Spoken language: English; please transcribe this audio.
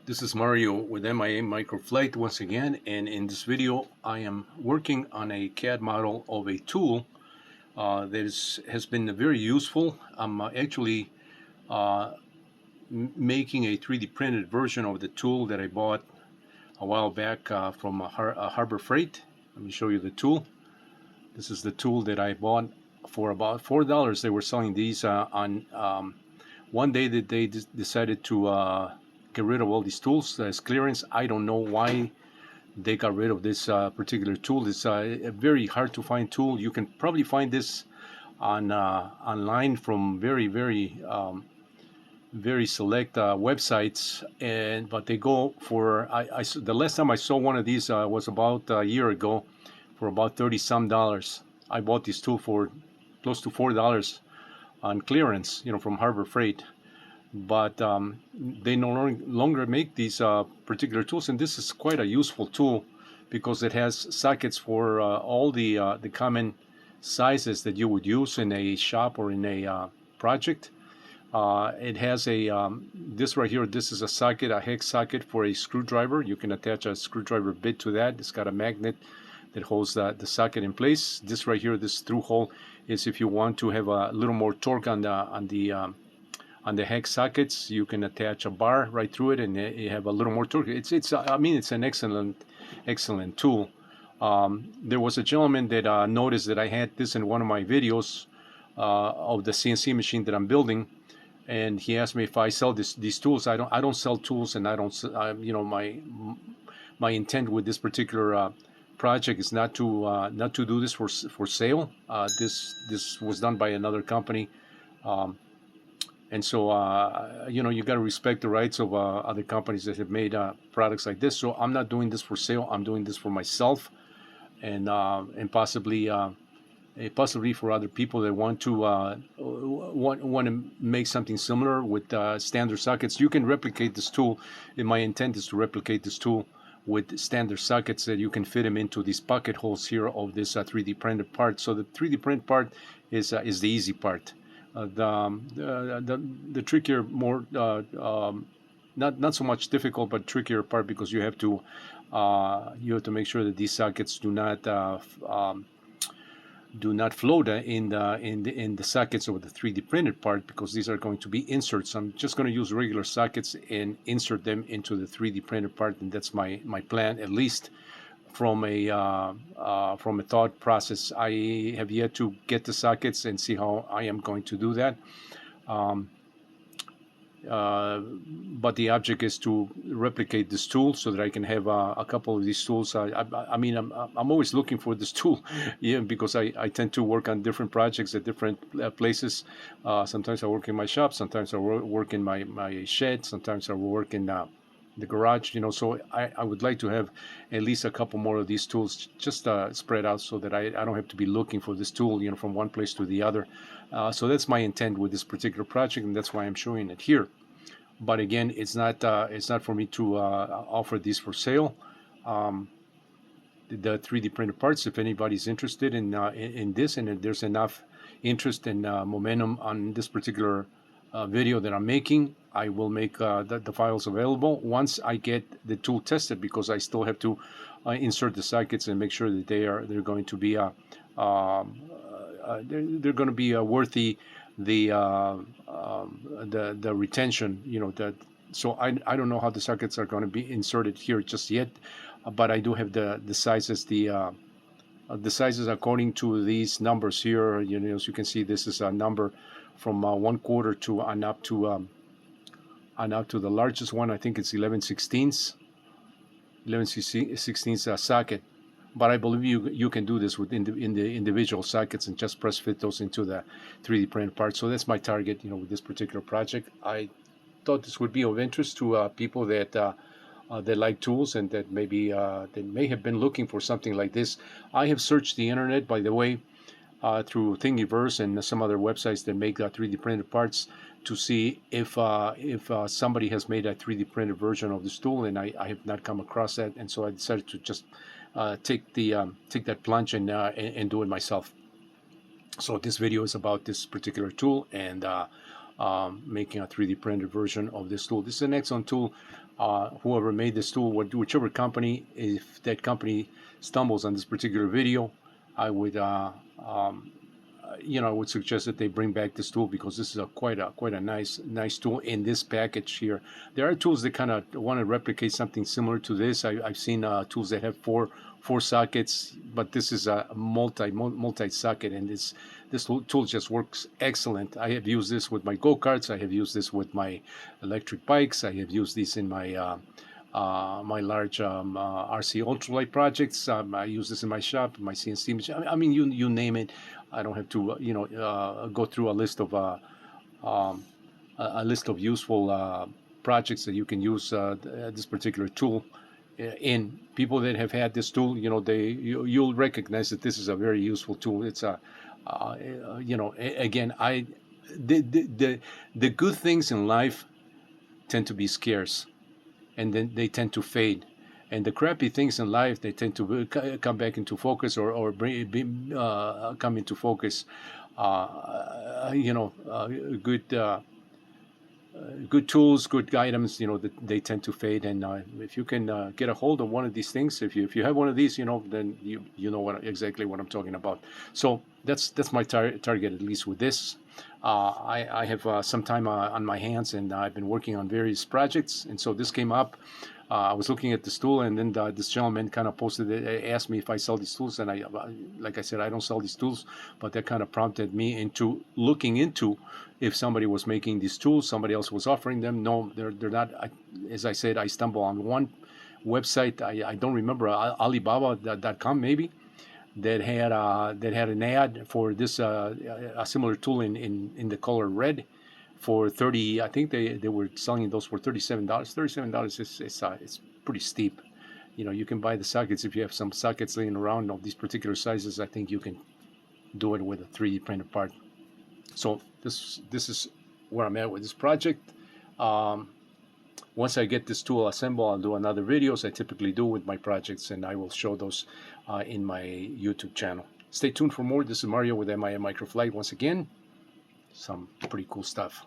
This is Mario with MIA Microflight once again, and in this video I am working on a CAD model of a tool that has been very useful. I'm actually making a 3D printed version of the tool that I bought a while back from Harbor Freight. Let me show you the tool. This is the tool that I bought for about $4. They were selling these on one day that they decided to get rid of all these tools as clearance. I don't know why they got rid of this particular tool. It's a very hard to find tool. You can probably find this on online from very select websites, but they go for the last time I saw one of these was about a year ago for about $30 some. I bought this tool for close to $4 on clearance, from Harbor Freight. But they no longer make these particular tools, and this is quite a useful tool because it has sockets for all the common sizes that you would use in a shop or in a project. It has this right here. This is a socket, a hex socket for a screwdriver. You can attach a screwdriver bit to that. It's got a magnet that holds the socket in place. This right here, this through hole, is if you want to have a little more torque on the hex sockets. You can attach a bar right through it, and you have a little more torque. It's an excellent tool. There was a gentleman that noticed that I had this in one of my videos of the CNC machine that I'm building, and he asked me if I sell these tools. I don't sell tools, and I don't. My intent with this particular project is not to do this for sale. This was done by another company. And so, you got to respect the rights of other companies that have made products like this. So I'm not doing this for sale. I'm doing this for myself, and possibly for other people that want to make something similar with standard sockets. You can replicate this tool. And my intent is to replicate this tool with standard sockets that you can fit them into these pocket holes here of this 3D printed part. So the 3D print part is the easy part. The trickier, more not so much difficult, but trickier part, because you have to make sure that these sockets do not float in the sockets of the 3D printed part, because these are going to be inserts. I'm just going to use regular sockets and insert them into the 3D printed part, and that's my plan, at least from a thought process. I have yet to get the sockets and see how I am going to do that. But the object is to replicate this tool so that I can have a couple of these tools. I'm always looking for this tool, because I tend to work on different projects at different places. Sometimes I work in my shop, sometimes I work in my shed, sometimes I work in the garage, so I would like to have at least a couple more of these tools just spread out, so that I don't have to be looking for this tool, from one place to the other. So that's my intent with this particular project, and that's why I'm showing it here. But again, it's not for me to offer these for sale. The 3D printed parts, if anybody's interested in this, and if there's enough interest and momentum on this particular video that I'm making, I will make the files available once I get the tool tested, because I still have to insert the sockets and make sure that they're going to be worthy the retention. So I don't know how the sockets are going to be inserted here just yet, but I do have the sizes, the sizes according to these numbers here. As you can see, this is a number from 1/4 to up to the largest one. I think it's 11/16 socket. But I believe you can do this in the individual sockets and just press fit those into the 3D print part. So that's my target, with this particular project. I thought this would be of interest to people that like tools, and that maybe they may have been looking for something like this. I have searched the internet, by the way, through Thingiverse and some other websites that make 3D printed parts, to see if somebody has made a 3D printed version of this tool, and I have not come across that, and so I decided to just take that plunge and do it myself. So this video is about this particular tool, and making a 3D printed version of this tool. This is an excellent tool. Whoever made this tool, whichever company, if that company stumbles on this particular video, I would I would suggest that they bring back this tool, because this is quite a nice tool in this package here. There are tools that kind of want to replicate something similar to this. I've seen tools that have four sockets, but this is a multi socket, and this tool just works excellent. I have used this with my go-karts. I have used this with my electric bikes. I have used this in my my large RC ultralight projects. I use this in my shop, my CNC machine. I mean, you name it. I don't have to, go through a list of useful projects that you can use this particular tool in. People that have had this tool, you'll recognize that this is a very useful tool. It's again, the good things in life tend to be scarce, and then they tend to fade. And the crappy things in life, they tend to come back into focus, or come into focus. Good tools, good items, they tend to fade. And if you can get a hold of one of these things, if you have one of these, then you know exactly what I'm talking about. So that's my target, at least with this. I have some time on my hands, and I've been working on various projects, and so this came up. I was looking at this tool, and then this gentleman kind of posted it, asked me if I sell these tools, and like I said, I don't sell these tools, but that kind of prompted me into looking into if somebody was making these tools, somebody else was offering them. No, they're not. As I said, I stumbled on one website. I don't remember, Alibaba.com maybe, that had an ad for this a similar tool in the color red for 30. I think they were selling those for $37. $37 is pretty steep. You can buy the sockets. If you have some sockets laying around of these particular sizes, I think you can do it with a 3D printed part. So this is where I'm at with this project. Once I get this tool assembled, I'll do another video, as I typically do with my projects, and I will show those in my YouTube channel. Stay tuned for more. This is Mario with MIM Microflight once again. Some pretty cool stuff.